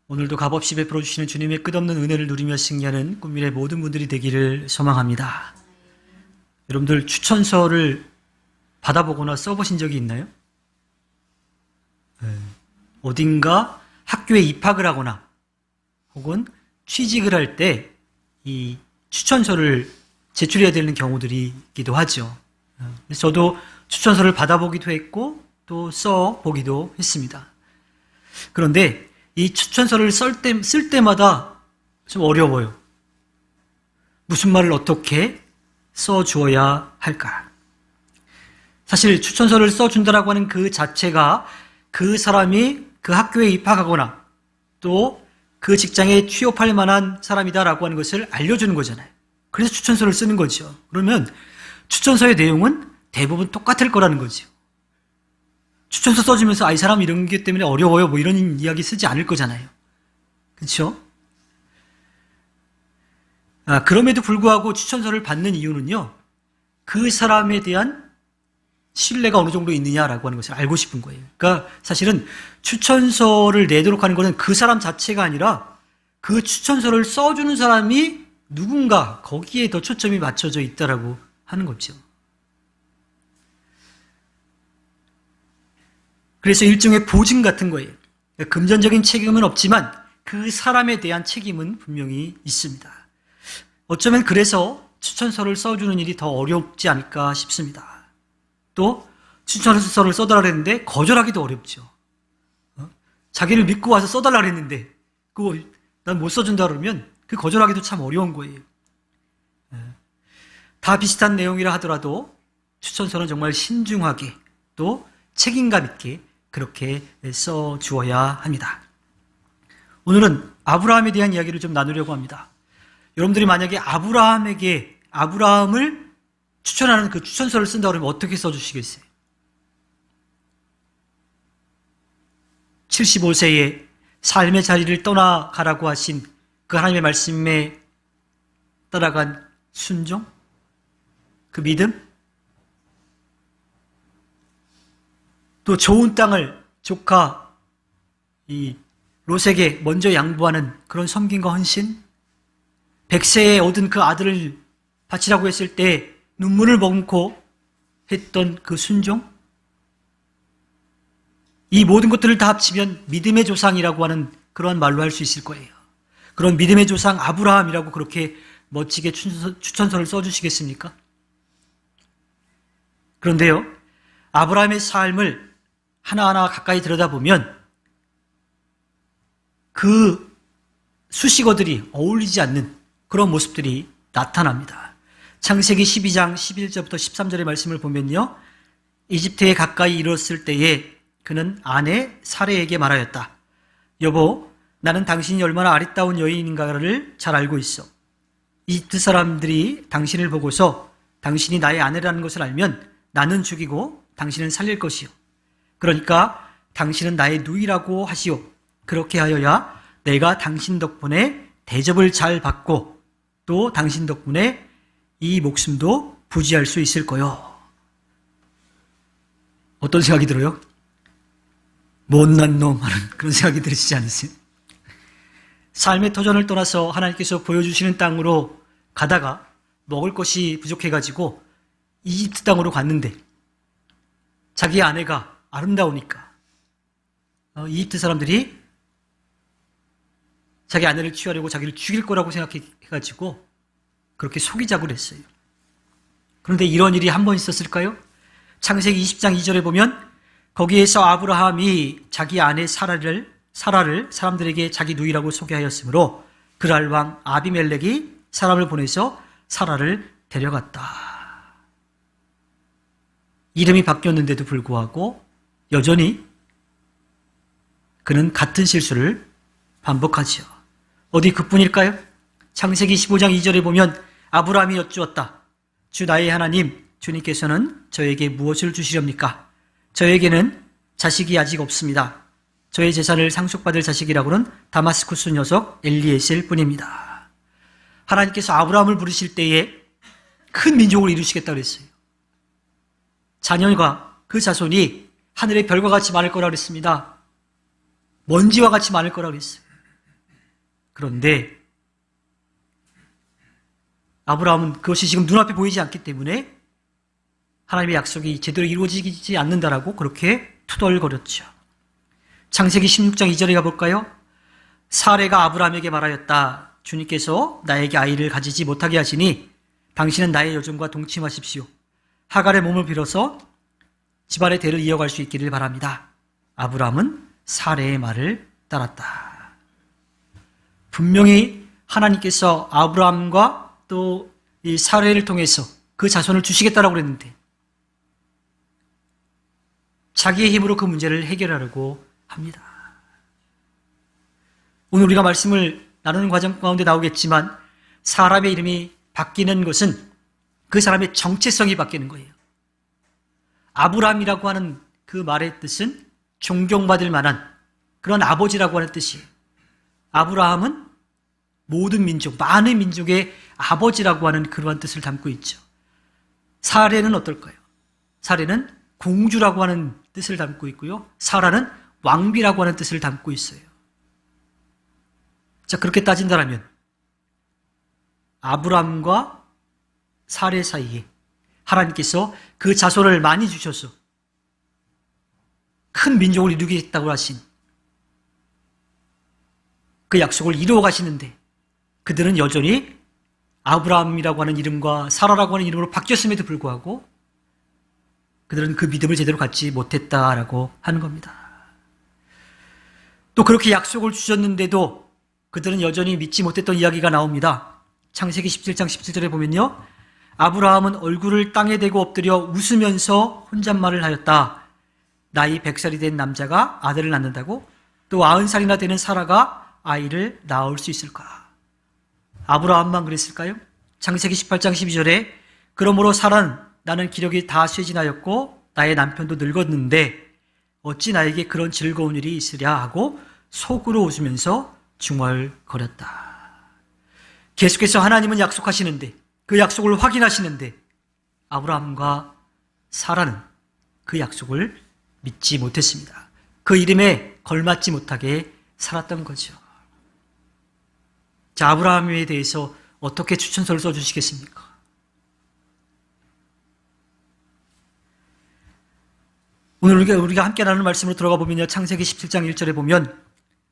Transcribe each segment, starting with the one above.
오늘도 값없이 베풀어 주시는 주님의 끝없는 은혜를 누리며 승리하는 꿈미래 모든 분들이 되기를 소망합니다. 여러분들 추천서를 받아보거나 써보신 적이 있나요? 어딘가 학교에 입학을 하거나 혹은 취직을 할 때 이 추천서를 제출해야 되는 경우들이 있기도 하죠. 그래서 저도 추천서를 받아보기도 했고 또 써보기도 했습니다. 그런데 이 추천서를 쓸 때마다 좀 어려워요. 무슨 말을 어떻게 써주어야 할까? 사실 추천서를 써준다라고 하는 그 자체가 그 사람이 그 학교에 입학하거나 또 그 직장에 취업할 만한 사람이다라고 하는 것을 알려주는 거잖아요. 그래서 추천서를 쓰는 거죠. 그러면 추천서의 내용은 대부분 똑같을 거라는 거죠. 추천서 써주면서 이 사람 이런 게 때문에 어려워요 뭐 이런 이야기 쓰지 않을 거잖아요. 그렇죠? 그럼에도 불구하고 추천서를 받는 이유는요, 그 사람에 대한 신뢰가 어느 정도 있느냐라고 하는 것을 알고 싶은 거예요. 그러니까 사실은 추천서를 내도록 하는 것은 그 사람 자체가 아니라 그 추천서를 써주는 사람이 누군가 거기에 더 초점이 맞춰져 있다라고 하는 거죠. 그래서 일종의 보증 같은 거예요. 그러니까 금전적인 책임은 없지만 그 사람에 대한 책임은 분명히 있습니다. 어쩌면 그래서 추천서를 써주는 일이 더 어렵지 않을까 싶습니다. 또 추천서를 써달라 그랬는데 거절하기도 어렵죠. 자기를 믿고 와서 써달라 그랬는데 그거 난 못 써준다 그러면 그 거절하기도 참 어려운 거예요. 다 비슷한 내용이라 하더라도 추천서는 정말 신중하게 또 책임감 있게 그렇게 써주어야 합니다. 오늘은 아브라함에 대한 이야기를 좀 나누려고 합니다. 여러분들이 만약에 아브라함을 추천하는 그 추천서를 쓴다 그러면 어떻게 써주시겠어요? 75세에 삶의 자리를 떠나가라고 하신 그 하나님의 말씀에 따라간 순종? 그 믿음? 또 좋은 땅을 조카 이 롯에게 먼저 양보하는 그런 섬김과 헌신? 100세에 얻은 그 아들을 바치라고 했을 때 눈물을 머금고 했던 그 순종? 이 모든 것들을 다 합치면 믿음의 조상이라고 하는 그러한 말로 할 수 있을 거예요. 그런 믿음의 조상 아브라함이라고 그렇게 멋지게 추천서를 써주시겠습니까? 그런데요, 아브라함의 삶을 하나하나 가까이 들여다보면 그 수식어들이 어울리지 않는 그런 모습들이 나타납니다. 창세기 12장 11절부터 13절의 말씀을 보면요, 이집트에 가까이 이르렀을 때에 그는 아내 사레에게 말하였다. 여보, 나는 당신이 얼마나 아리따운 여인인가를 잘 알고 있어. 이집트 사람들이 당신을 보고서 당신이 나의 아내라는 것을 알면 나는 죽이고 당신은 살릴 것이요. 그러니까 당신은 나의 누이라고 하시오. 그렇게 하여야 내가 당신 덕분에 대접을 잘 받고 또 당신 덕분에 이 목숨도 부지할 수 있을 거요. 어떤 생각이 들어요? 못난 놈 하는 그런 생각이 들으시지 않으세요? 삶의 터전을 떠나서 하나님께서 보여주시는 땅으로 가다가 먹을 것이 부족해가지고 이집트 땅으로 갔는데 자기 아내가 아름다우니까 이집트 사람들이 자기 아내를 취하려고 자기를 죽일 거라고 생각해가지고 그렇게 속이자고 했어요. 그런데 이런 일이 한 번 있었을까요? 창세기 20장 2절에 보면 거기에서 아브라함이 자기 아내 사라를 사람들에게 자기 누이라고 소개하였으므로 그랄 왕 아비멜렉이 사람을 보내서 사라를 데려갔다. 이름이 바뀌었는데도 불구하고 여전히 그는 같은 실수를 반복하지요. 어디 그뿐일까요? 창세기 15장 2절에 보면 아브라함이 여쭈었다. 주 나의 하나님, 주님께서는 저에게 무엇을 주시렵니까? 저에게는 자식이 아직 없습니다. 저의 재산을 상속받을 자식이라고는 다마스쿠스 녀석 엘리에셀 뿐입니다. 하나님께서 아브라함을 부르실 때에 큰 민족을 이루시겠다고 그랬어요. 자녀가 그 자손이 하늘의 별과 같이 많을 거라고 그랬습니다. 먼지와 같이 많을 거라고 그랬어요. 그런데 아브라함은 그것이 지금 눈앞에 보이지 않기 때문에 하나님의 약속이 제대로 이루어지지 않는다라고 그렇게 투덜거렸죠. 창세기 16장 2절에 가볼까요? 사레가 아브라함에게 말하였다. 주님께서 나에게 아이를 가지지 못하게 하시니 당신은 나의 여종과 동침하십시오. 하갈의 몸을 빌어서 집안의 대를 이어갈 수 있기를 바랍니다. 아브라함은 사레의 말을 따랐다. 분명히 하나님께서 아브라함과 또 이 사레를 통해서 그 자손을 주시겠다라고 그랬는데 자기의 힘으로 그 문제를 해결하려고 합니다. 오늘 우리가 말씀을 나누는 과정 가운데 나오겠지만 사람의 이름이 바뀌는 것은 그 사람의 정체성이 바뀌는 거예요. 아브라함이라고 하는 그 말의 뜻은 존경받을 만한 그런 아버지라고 하는 뜻이에요. 아브라함은 모든 민족, 많은 민족의 아버지라고 하는 그러한 뜻을 담고 있죠. 사레는 어떨까요? 사레는 공주라고 하는 뜻을 담고 있고요. 사라는 왕비라고 하는 뜻을 담고 있어요. 자, 그렇게 따진다면 아브라함과 사레 사이에 하나님께서 그 자손을 많이 주셔서 큰 민족을 이루겠다고 하신 그 약속을 이루어 가시는데 그들은 여전히 아브라함이라고 하는 이름과 사라라고 하는 이름으로 바뀌었음에도 불구하고 그들은 그 믿음을 제대로 갖지 못했다라고 하는 겁니다. 또 그렇게 약속을 주셨는데도 그들은 여전히 믿지 못했던 이야기가 나옵니다. 창세기 17장 17절에 보면요. 아브라함은 얼굴을 땅에 대고 엎드려 웃으면서 혼잣말을 하였다. 나이 100살이 된 남자가 아들을 낳는다고? 또 90살이나 되는 사라가 아이를 낳을 수 있을까? 아브라함만 그랬을까요? 창세기 18장 12절에 그러므로 사라는 나는 기력이 다 쇠진하였고 나의 남편도 늙었는데 어찌 나에게 그런 즐거운 일이 있으랴 하고 속으로 웃으면서 중얼거렸다. 계속해서 하나님은 약속하시는데 그 약속을 확인하시는데 아브라함과 사라는 그 약속을 믿지 못했습니다. 그 이름에 걸맞지 못하게 살았던 거죠. 자, 아브라함에 대해서 어떻게 추천서를 써주시겠습니까? 오늘 우리가 함께 나누는 말씀으로 들어가 보면요. 창세기 17장 1절에 보면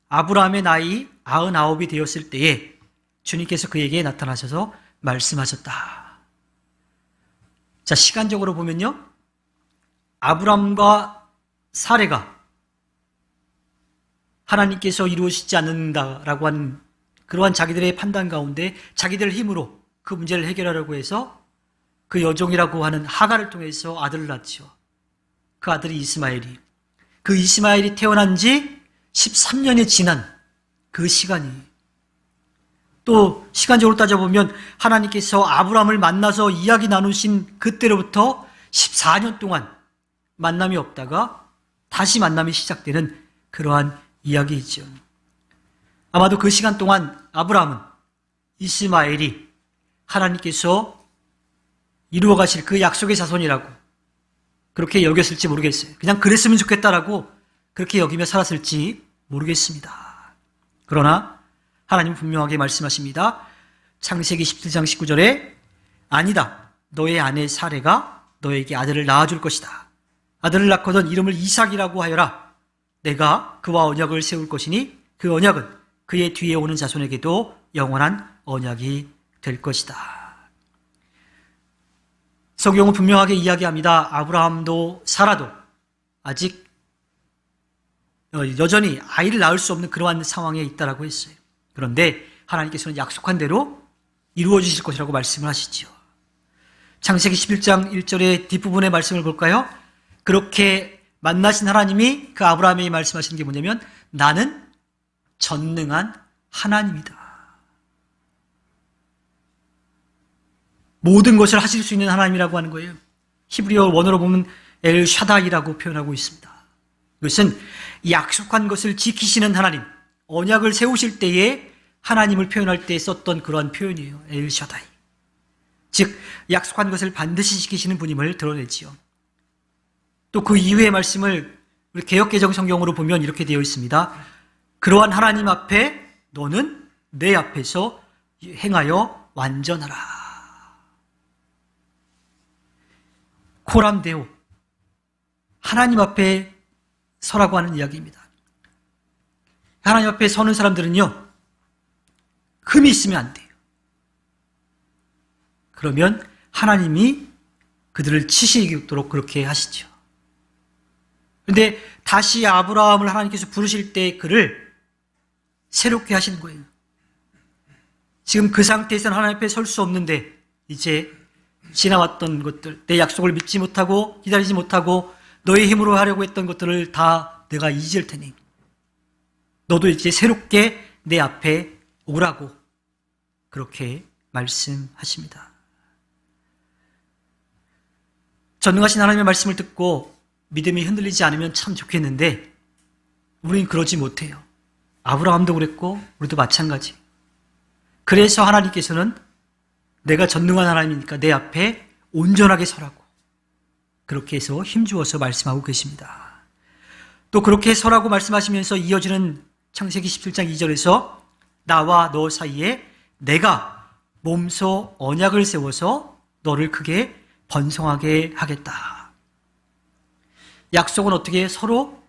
아브라함의 나이 99이 되었을 때에 주님께서 그에게 나타나셔서 말씀하셨다. 자, 시간적으로 보면요. 아브라함과 사레가 하나님께서 이루어지지 않는다라고 하는 그러한 자기들의 판단 가운데 자기들 힘으로 그 문제를 해결하려고 해서 그 여종이라고 하는 하갈을 통해서 아들을 낳죠. 그 아들이 이스마엘이. 그 이스마엘이 태어난 지 13년이 지난 그 시간이. 또 시간적으로 따져보면 하나님께서 아브라함을 만나서 이야기 나누신 그때로부터 14년 동안 만남이 없다가 다시 만남이 시작되는 그러한 이야기이죠. 아마도 그 시간 동안 아브라함은 이스마엘이 하나님께서 이루어 가실 그 약속의 자손이라고 그렇게 여겼을지 모르겠어요. 그냥 그랬으면 좋겠다라고 그렇게 여기며 살았을지 모르겠습니다. 그러나 하나님 분명하게 말씀하십니다. 창세기 17장 19절에 아니다. 너의 아내 사레가 너에게 아들을 낳아줄 것이다. 아들을 낳거든 이름을 이삭이라고 하여라. 내가 그와 언약을 세울 것이니 그 언약은 그의 뒤에 오는 자손에게도 영원한 언약이 될 것이다. 성경은 분명하게 이야기합니다. 아브라함도 사라도 아직 여전히 아이를 낳을 수 없는 그러한 상황에 있다라고 했어요. 그런데 하나님께서는 약속한 대로 이루어 주실 것이라고 말씀을 하시죠. 창세기 11장 1절의 뒷부분의 말씀을 볼까요? 그렇게 만나신 하나님이 그 아브라함에게 말씀하시는 게 뭐냐면 나는 전능한 하나님이다. 모든 것을 하실 수 있는 하나님이라고 하는 거예요. 히브리어 원어로 보면 엘 샤다이라고 표현하고 있습니다. 이것은 약속한 것을 지키시는 하나님, 언약을 세우실 때에 하나님을 표현할 때 썼던 그러한 표현이에요. 엘 샤다이. 즉 약속한 것을 반드시 지키시는 분임을 드러내지요. 또 그 이후의 말씀을 우리 개역개정 성경으로 보면 이렇게 되어 있습니다. 그러한 하나님 앞에 너는 내 앞에서 행하여 완전하라. 코람데오, 하나님 앞에 서라고 하는 이야기입니다. 하나님 앞에 서는 사람들은요, 흠이 있으면 안 돼요. 그러면 하나님이 그들을 치시도록 그렇게 하시죠. 그런데 다시 아브라함을 하나님께서 부르실 때 그를 새롭게 하시는 거예요. 지금 그 상태에서는 하나님 앞에 설 수 없는데 이제 지나왔던 것들, 내 약속을 믿지 못하고 기다리지 못하고 너의 힘으로 하려고 했던 것들을 다 내가 잊을 테니 너도 이제 새롭게 내 앞에 오라고 그렇게 말씀하십니다. 전능하신 하나님의 말씀을 듣고 믿음이 흔들리지 않으면 참 좋겠는데 우리는 그러지 못해요. 아브라함도 그랬고 우리도 마찬가지. 그래서 하나님께서는 내가 전능한 하나님이니까 내 앞에 온전하게 서라고 그렇게 해서 힘주어서 말씀하고 계십니다. 또 그렇게 서라고 말씀하시면서 이어지는 창세기 17장 2절에서 나와 너 사이에 내가 몸소 언약을 세워서 너를 크게 번성하게 하겠다. 약속은 어떻게 서로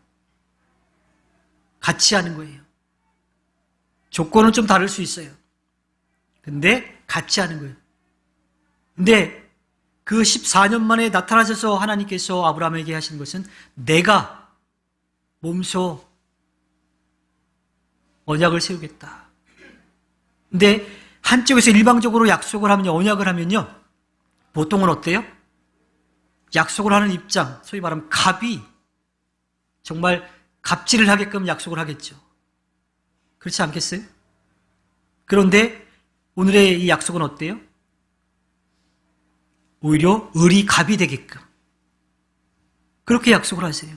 같이 하는 거예요. 조건은 좀 다를 수 있어요. 근데 같이 하는 거예요. 근데 그 14년 만에 나타나셔서 하나님께서 아브라함에게 하신 것은 내가 몸소 언약을 세우겠다. 근데 한쪽에서 일방적으로 약속을 하면요, 언약을 하면요, 보통은 어때요? 약속을 하는 입장, 소위 말하면 갑이 정말 갑질을 하게끔 약속을 하겠죠. 그렇지 않겠어요? 그런데 오늘의 이 약속은 어때요? 오히려 을이 갑이 되게끔 그렇게 약속을 하세요.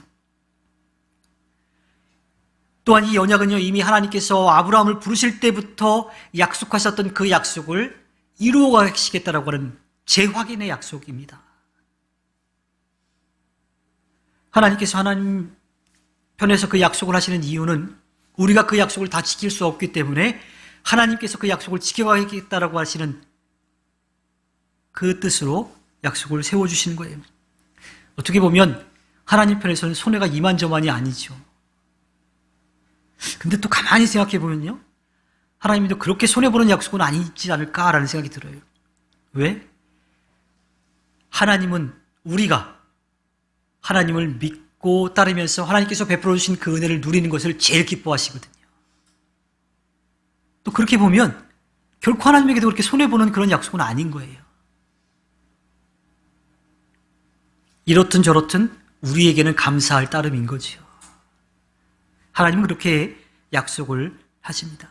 또한 이 언약은요, 이미 하나님께서 아브라함을 부르실 때부터 약속하셨던 그 약속을 이루어 가시겠다라고 하는 재확인의 약속입니다. 하나님께서 하나님 편에서 그 약속을 하시는 이유는 우리가 그 약속을 다 지킬 수 없기 때문에 하나님께서 그 약속을 지켜가겠다라고 하시는 그 뜻으로 약속을 세워주시는 거예요. 어떻게 보면 하나님 편에서는 손해가 이만저만이 아니죠. 근데 또 가만히 생각해 보면요, 하나님도 그렇게 손해보는 약속은 아니지 않을까라는 생각이 들어요. 왜? 하나님은 우리가 하나님을 믿고 따르면서 하나님께서 베풀어 주신 그 은혜를 누리는 것을 제일 기뻐하시거든요. 또 그렇게 보면 결코 하나님에게도 그렇게 손해보는 그런 약속은 아닌 거예요. 이렇든 저렇든 우리에게는 감사할 따름인 거죠. 하나님은 그렇게 약속을 하십니다.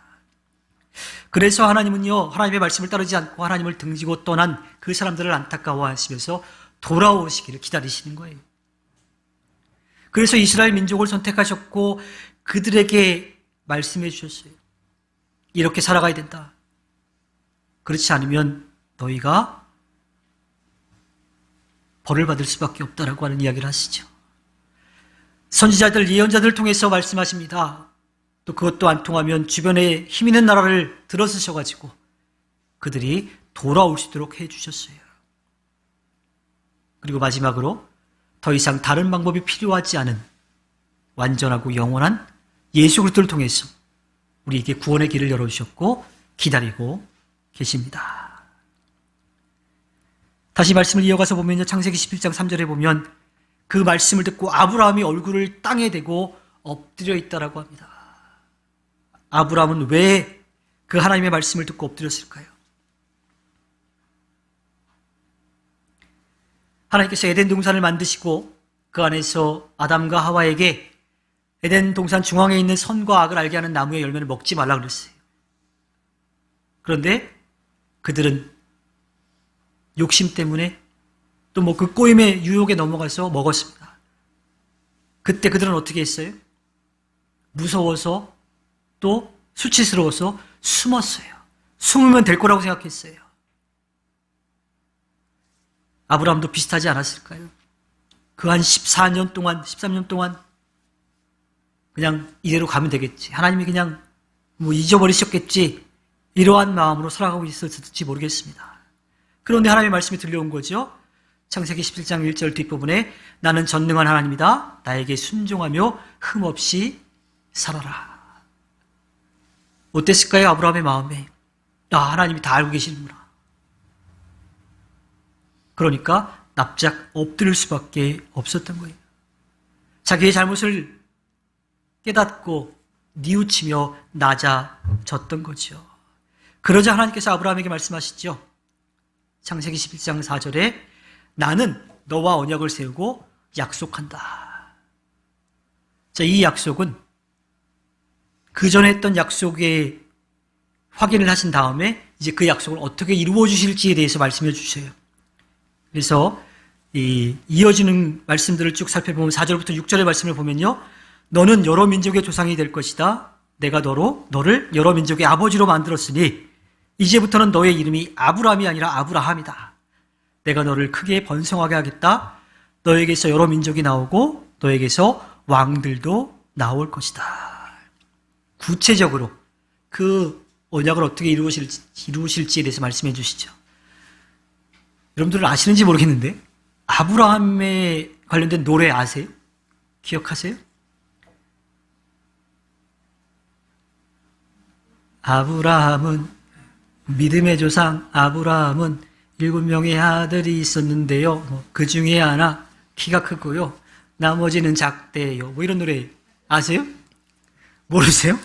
그래서 하나님은요, 하나님의 말씀을 따르지 않고 하나님을 등지고 떠난 그 사람들을 안타까워하시면서 돌아오시기를 기다리시는 거예요. 그래서 이스라엘 민족을 선택하셨고 그들에게 말씀해 주셨어요. 이렇게 살아가야 된다. 그렇지 않으면 너희가 벌을 받을 수밖에 없다라고 하는 이야기를 하시죠. 선지자들, 예언자들을 통해서 말씀하십니다. 또 그것도 안 통하면 주변에 힘 있는 나라를 들어서셔가지고 그들이 돌아올 수 있도록 해주셨어요. 그리고 마지막으로 더 이상 다른 방법이 필요하지 않은 완전하고 영원한 예수 그리스도를 통해서 우리에게 구원의 길을 열어주셨고 기다리고 계십니다. 다시 말씀을 이어가서 보면요, 창세기 11장 3절에 보면 그 말씀을 듣고 아브라함이 얼굴을 땅에 대고 엎드려 있다라고 합니다. 아브라함은 왜 그 하나님의 말씀을 듣고 엎드렸을까요? 하나님께서 에덴 동산을 만드시고 그 안에서 아담과 하와에게 에덴 동산 중앙에 있는 선과 악을 알게 하는 나무의 열매를 먹지 말라 그랬어요. 그런데 그들은 욕심 때문에 또 뭐 그 꼬임의 유혹에 넘어가서 먹었습니다. 그때 그들은 어떻게 했어요? 무서워서 또 수치스러워서 숨었어요. 숨으면 될 거라고 생각했어요. 아브라함도 비슷하지 않았을까요? 그 한 14년 동안, 13년 동안 그냥 이대로 가면 되겠지. 하나님이 그냥 뭐 잊어버리셨겠지. 이러한 마음으로 살아가고 있었을지 모르겠습니다. 그런데 하나님의 말씀이 들려온 거죠. 창세기 17장 1절 뒷부분에 나는 전능한 하나님이다. 나에게 순종하며 흠없이 살아라. 어땠을까요? 아브라함의 마음에. 하나님이 다 알고 계시는구나. 그러니까 납작 엎드릴 수밖에 없었던 거예요. 자기의 잘못을 깨닫고 뉘우치며 낮아졌던 거죠. 그러자 하나님께서 아브라함에게 말씀하시죠. 창세기 11장 4절에 나는 너와 언약을 세우고 약속한다. 자, 이 약속은 그 전에 했던 약속에 확인을 하신 다음에 이제 그 약속을 어떻게 이루어 주실지에 대해서 말씀해 주셔요. 그래서 이어지는 말씀들을 쭉 살펴보면 4절부터 6절의 말씀을 보면요. 너는 여러 민족의 조상이 될 것이다. 내가 너를 여러 민족의 아버지로 만들었으니 이제부터는 너의 이름이 아브람이 아니라 아브라함이다. 내가 너를 크게 번성하게 하겠다. 너에게서 여러 민족이 나오고 너에게서 왕들도 나올 것이다. 구체적으로 그 언약을 어떻게 이루실지에 대해서 말씀해 주시죠. 여러분들은 아시는지 모르겠는데 아브라함에 관련된 노래 아세요? 기억하세요? 아브라함은 믿음의 조상 아브라함은 7명의 아들이 있었는데요. 그 중에 하나 키가 크고요. 나머지는 작대요. 이런 노래 아세요? 모르세요?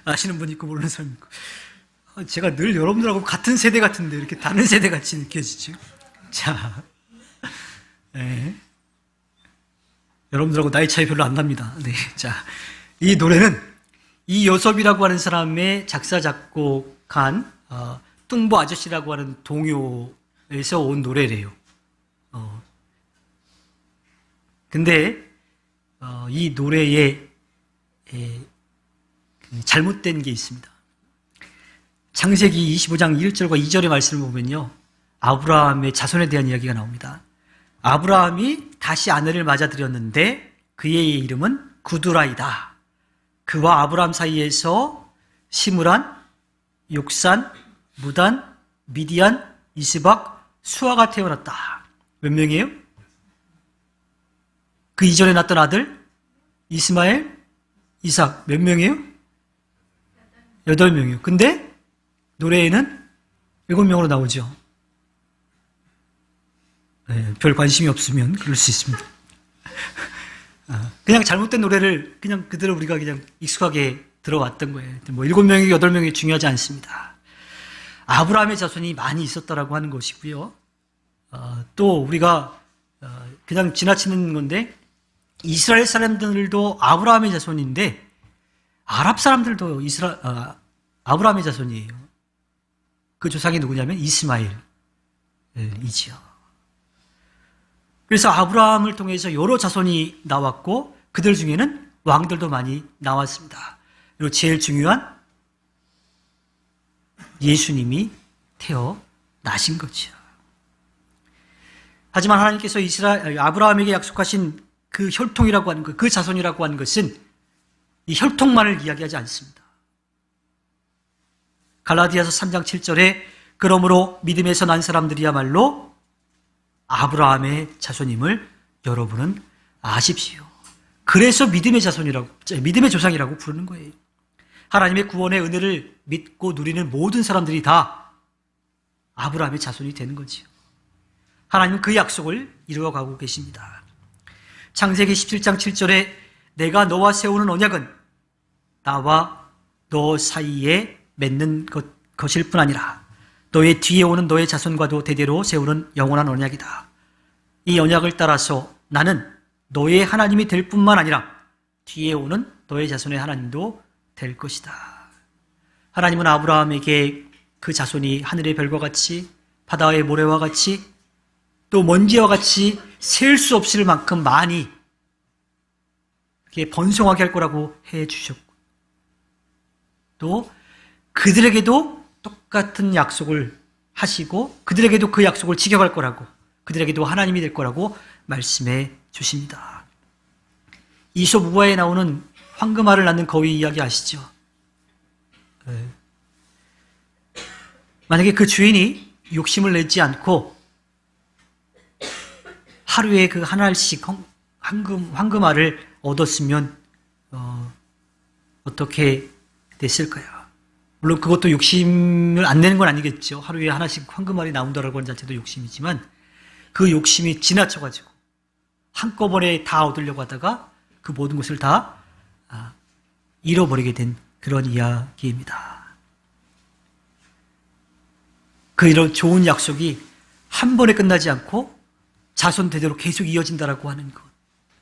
아시는 분 있고 모르는 사람 있고. 제가 늘 여러분들하고 같은 세대 같은데 이렇게 다른 세대 같이 느껴지죠. 자, 네. 여러분들하고 나이 차이 별로 안 납니다. 네, 자, 이 노래는 이요섭이라고 하는 사람의 작사 작곡한 뚱보 아저씨라고 하는 동요에서 온 노래래요. 근데 이 노래에 잘못된 게 있습니다. 창세기 25장 1절과 2절의 말씀을 보면요. 아브라함의 자손에 대한 이야기가 나옵니다. 아브라함이 다시 아내를 맞아들였는데 그의 이름은 구두라이다. 그와 아브라함 사이에서 시므란, 욕산, 무단, 미디안, 이스박, 수아가 태어났다. 몇 명이에요? 그 이전에 낳았던 아들 이스마엘, 이삭 몇 명이에요? 8명이에요. 근데 노래에는 7명으로 나오죠. 네, 별 관심이 없으면 그럴 수 있습니다. 그냥 잘못된 노래를 그냥 그대로 우리가 그냥 익숙하게 들어왔던 거예요. 뭐 7명이 8명이 중요하지 않습니다. 아브라함의 자손이 많이 있었다라고 하는 것이고요. 또 우리가 그냥 지나치는 건데 이스라엘 사람들도 아브라함의 자손인데 아랍 사람들도 아브라함의 자손이에요. 그 조상이 누구냐면 이스마엘이지요. 그래서 아브라함을 통해서 여러 자손이 나왔고 그들 중에는 왕들도 많이 나왔습니다. 그리고 제일 중요한 예수님이 태어나신 거죠. 하지만 하나님께서 아브라함에게 약속하신 그 혈통이라고 하는 것, 그 자손이라고 하는 것은 이 혈통만을 이야기하지 않습니다. 갈라디아서 3장 7절에 그러므로 믿음에서 난 사람들이야말로 아브라함의 자손임을 여러분은 아십시오. 그래서 믿음의 조상이라고 부르는 거예요. 하나님의 구원의 은혜를 믿고 누리는 모든 사람들이 다 아브라함의 자손이 되는 거지요. 하나님은 그 약속을 이루어가고 계십니다. 창세기 17장 7절에 내가 너와 세우는 언약은 나와 너 사이에 맺는 것일 뿐 아니라 너의 뒤에 오는 너의 자손과도 대대로 세우는 영원한 언약이다. 이 언약을 따라서 나는 너의 하나님이 될 뿐만 아니라 뒤에 오는 너의 자손의 하나님도 될 것이다. 하나님은 아브라함에게 그 자손이 하늘의 별과 같이 바다의 모래와 같이 또 먼지와 같이 셀 수 없을 만큼 많이 번성하게 할 거라고 해 주셨고 또 그들에게도 똑같은 약속을 하시고 그들에게도 그 약속을 지켜갈 거라고 그들에게도 하나님이 될 거라고 말씀해 주십니다. 이솝 우화에 나오는 황금알을 낳는 거위 이야기 아시죠? 만약에 그 주인이 욕심을 내지 않고 하루에 그 한 알씩 황금알을 얻었으면 어떻게 됐을까요? 물론 그것도 욕심을 안 내는 건 아니겠죠. 하루에 하나씩 황금알이 나온다라고 하는 자체도 욕심이지만 그 욕심이 지나쳐가지고 한꺼번에 다 얻으려고 하다가 그 모든 것을 다 잃어버리게 된 그런 이야기입니다. 그 이런 좋은 약속이 한 번에 끝나지 않고 자손 대대로 계속 이어진다라고 하는 것.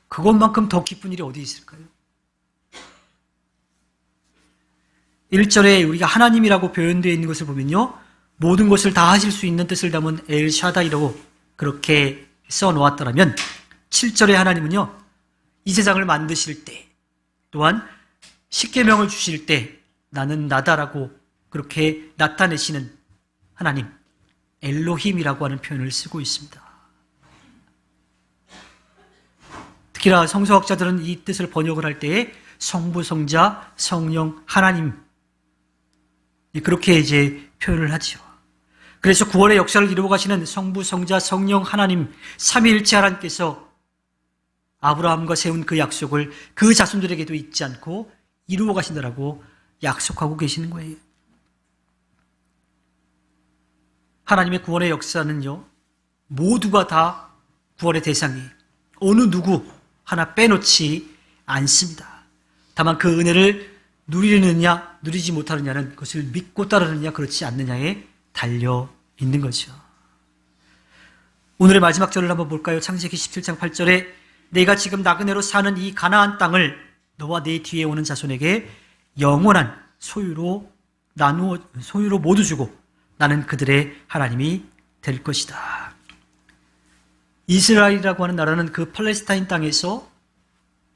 그것만큼 더 기쁜 일이 어디 있을까요? 1절에 우리가 하나님이라고 표현되어 있는 것을 보면요. 모든 것을 다 하실 수 있는 뜻을 담은 엘 샤다이라고 그렇게 써놓았더라면 7절에 하나님은요. 이 세상을 만드실 때 또한 십계명을 주실 때 나는 나다라고 그렇게 나타내시는 하나님 엘로힘이라고 하는 표현을 쓰고 있습니다. 특히나 성서학자들은 이 뜻을 번역을 할 때에 성부, 성자, 성령, 하나님 그렇게 이제 표현을 하죠. 그래서 구원의 역사를 이루어 가시는 성부, 성자, 성령, 하나님 삼위일체 하나님께서 아브라함과 세운 그 약속을 그 자손들에게도 잊지 않고 이루어 가신다라고 약속하고 계시는 거예요. 하나님의 구원의 역사는요, 모두가 다 구원의 대상이에요. 어느 누구 하나 빼놓지 않습니다. 다만 그 은혜를 누리느냐, 누리지 못하느냐는 그것을 믿고 따르느냐, 그렇지 않느냐에 달려 있는 거죠. 오늘의 마지막 절을 한번 볼까요? 창세기 17장 8절에 내가 지금 나그네로 사는 이 가나안 땅을 너와 네 뒤에 오는 자손에게 영원한 소유로 모두 주고 나는 그들의 하나님이 될 것이다. 이스라엘이라고 하는 나라는 그 팔레스타인 땅에서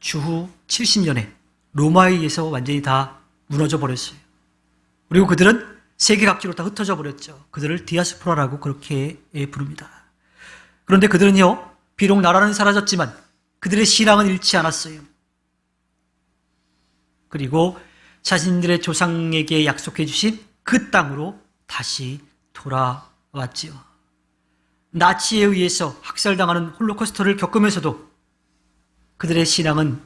주후 70년에 로마에 의해서 완전히 다 무너져 버렸어요. 그리고 그들은 세계 각지로 다 흩어져 버렸죠. 그들을 디아스포라라고 그렇게 부릅니다. 그런데 그들은요, 비록 나라는 사라졌지만 그들의 신앙은 잃지 않았어요. 그리고 자신들의 조상에게 약속해 주신 그 땅으로 다시 돌아왔지요. 나치에 의해서 학살당하는 홀로코스터를 겪으면서도 그들의 신앙은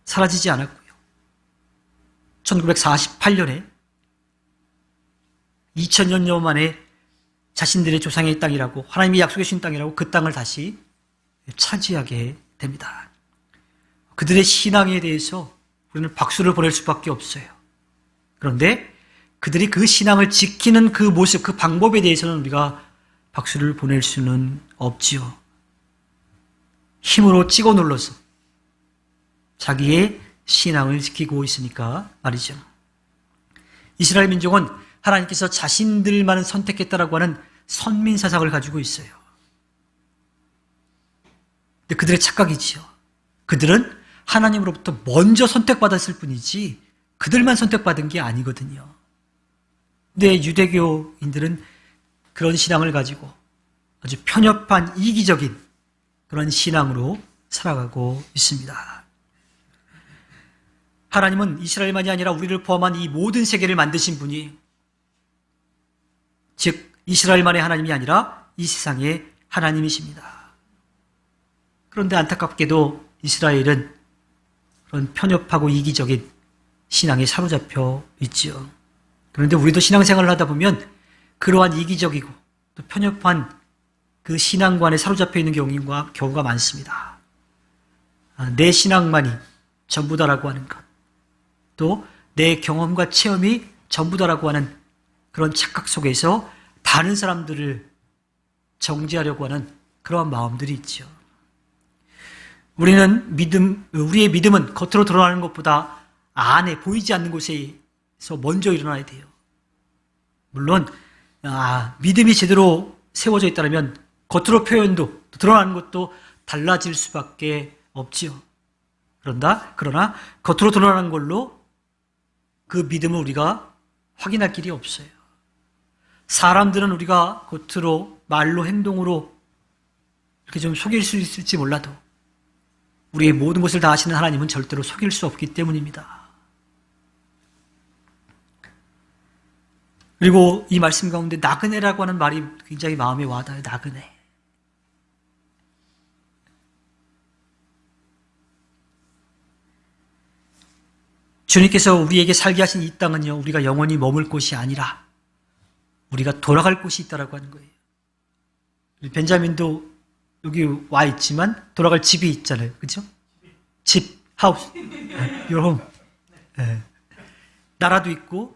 사라지지 않았고요. 1948년에 2000년 만에 자신들의 조상의 땅이라고 하나님이 약속해 주신 땅이라고 그 땅을 다시 차지하게 됩니다. 그들의 신앙에 대해서 우리는 박수를 보낼 수밖에 없어요. 그런데 그들이 그 신앙을 지키는 그 모습, 그 방법에 대해서는 우리가 박수를 보낼 수는 없지요. 힘으로 찍어 눌러서 자기의 신앙을 지키고 있으니까 말이죠. 이스라엘 민족은 하나님께서 자신들만을 선택했다라고 하는 선민 사상을 가지고 있어요. 근데 그들의 착각이지요. 그들은 하나님으로부터 먼저 선택받았을 뿐이지 그들만 선택받은 게 아니거든요. 근데 유대교인들은 그런 신앙을 가지고 아주 편협한 이기적인 그런 신앙으로 살아가고 있습니다. 하나님은 이스라엘만이 아니라 우리를 포함한 이 모든 세계를 만드신 분이, 즉 이스라엘만의 하나님이 아니라 이 세상의 하나님이십니다. 그런데 안타깝게도 이스라엘은 그런 편협하고 이기적인 신앙에 사로잡혀 있지요. 그런데 우리도 신앙생활을 하다 보면 그러한 이기적이고 또 편협한 그 신앙관에 사로잡혀 있는 경우가 많습니다. 내 신앙만이 전부다라고 하는 것, 또 내 경험과 체험이 전부다라고 하는 그런 착각 속에서 다른 사람들을 정죄하려고 하는 그러한 마음들이 있죠. 우리의 믿음은 겉으로 드러나는 것보다 안에 보이지 않는 곳에서 먼저 일어나야 돼요. 물론 믿음이 제대로 세워져 있다면 겉으로 표현도 드러나는 것도 달라질 수밖에 없지요. 그러나 겉으로 드러나는 걸로 그 믿음을 우리가 확인할 길이 없어요. 사람들은 우리가 겉으로 말로 행동으로 이렇게 좀 속일 수 있을지 몰라도 우리의 모든 것을 다 아시는 하나님은 절대로 속일 수 없기 때문입니다. 그리고 이 말씀 가운데 나그네라고 하는 말이 굉장히 마음에 와닿아요. 나그네. 주님께서 우리에게 살게 하신 이 땅은요, 우리가 영원히 머물 곳이 아니라 우리가 돌아갈 곳이 있다라고 하는 거예요. 벤자민도 여기 와 있지만 돌아갈 집이 있잖아요. 그렇죠? 집, 하우스, your home. 네. 나라도 있고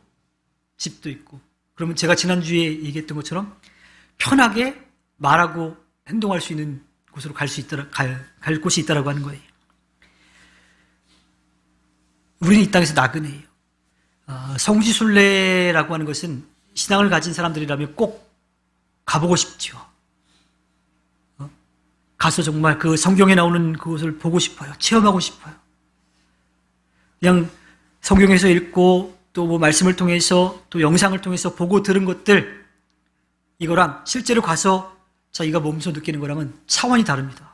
집도 있고. 그러면 제가 지난주에 얘기했던 것처럼 편하게 말하고 행동할 수 있는 곳으로 갈 곳이 있다라고 하는 거예요. 우리는 이 땅에서 나그네예요. 성지순례라고 하는 것은 신앙을 가진 사람들이라면 꼭 가보고 싶죠. 가서 정말 그 성경에 나오는 그것을 보고 싶어요. 체험하고 싶어요. 그냥 성경에서 읽고 또 뭐 말씀을 통해서 또 영상을 통해서 보고 들은 것들, 이거랑 실제로 가서 자기가 몸소 느끼는 거랑은 차원이 다릅니다.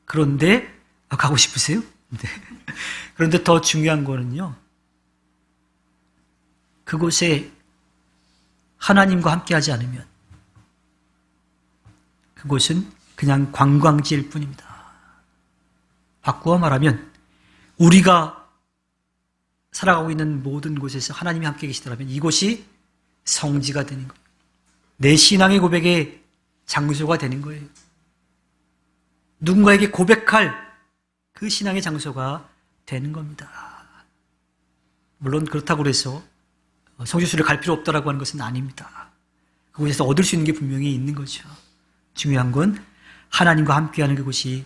그런데 가고 싶으세요? 네. 그런데 더 중요한 거는요, 그곳에 하나님과 함께하지 않으면 그곳은 그냥 관광지일 뿐입니다. 바꾸어 말하면 우리가 살아가고 있는 모든 곳에서 하나님이 함께 계시더라면 이곳이 성지가 되는 거예요. 내 신앙의 고백의 장소가 되는 거예요. 누군가에게 고백할 그 신앙의 장소가 되는 겁니다. 물론 그렇다고 해서 성지순례 갈 필요 없다라고 하는 것은 아닙니다. 그곳에서 얻을 수 있는 게 분명히 있는 거죠. 중요한 건 하나님과 함께하는 그곳이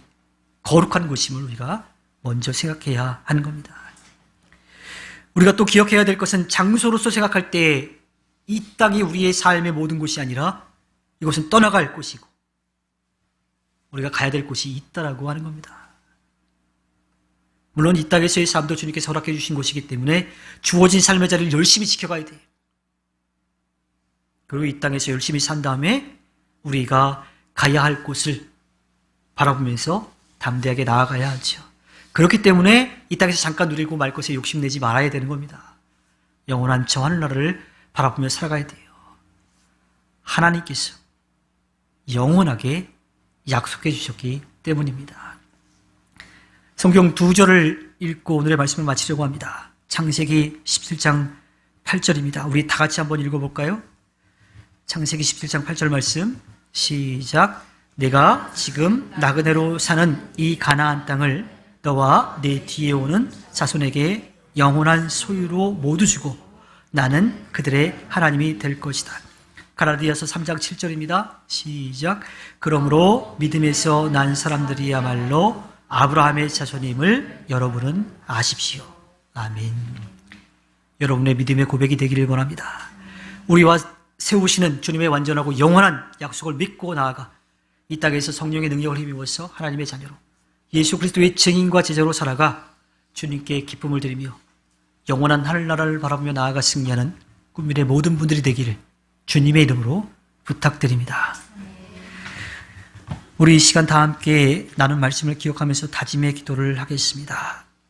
거룩한 곳임을 우리가 먼저 생각해야 하는 겁니다. 우리가 또 기억해야 될 것은 장소로서 생각할 때 이 땅이 우리의 삶의 모든 곳이 아니라 이곳은 떠나갈 곳이고 우리가 가야 될 곳이 있다라고 하는 겁니다. 물론 이 땅에서의 삶도 주님께서 허락해 주신 곳이기 때문에 주어진 삶의 자리를 열심히 지켜가야 돼요. 그리고 이 땅에서 열심히 산 다음에 우리가 가야 할 곳을 바라보면서 담대하게 나아가야 하죠. 그렇기 때문에 이 땅에서 잠깐 누리고 말 것에 욕심내지 말아야 되는 겁니다. 영원한 저 하늘나라를 바라보며 살아가야 돼요. 하나님께서 영원하게 약속해 주셨기 때문입니다. 성경 2절을 읽고 오늘의 말씀을 마치려고 합니다. 창세기 17장 8절입니다. 우리 다 같이 한번 읽어볼까요? 창세기 17장 8절 말씀 시작. 내가 지금 나그네로 사는 이 가나안 땅을 너와 내 뒤에 오는 자손에게 영원한 소유로 모두 주고 나는 그들의 하나님이 될 것이다. 갈라디아서 3장 7절입니다. 시작. 그러므로 믿음에서 난 사람들이야말로 아브라함의 자손임을 여러분은 아십시오. 아멘. 여러분의 믿음의 고백이 되기를 원합니다. 우리와 세우시는 주님의 완전하고 영원한 약속을 믿고 나아가 이 땅에서 성령의 능력을 힘입어서 하나님의 자녀로 예수 그리스도의 증인과 제자로 살아가 주님께 기쁨을 드리며 영원한 하늘나라를 바라보며 나아가 승리하는 꿈미래 모든 분들이 되기를 주님의 이름으로 부탁드립니다. 우리 이 시간 다 함께 나눈 말씀을 기억하면서 다짐의 기도를 하겠습니다.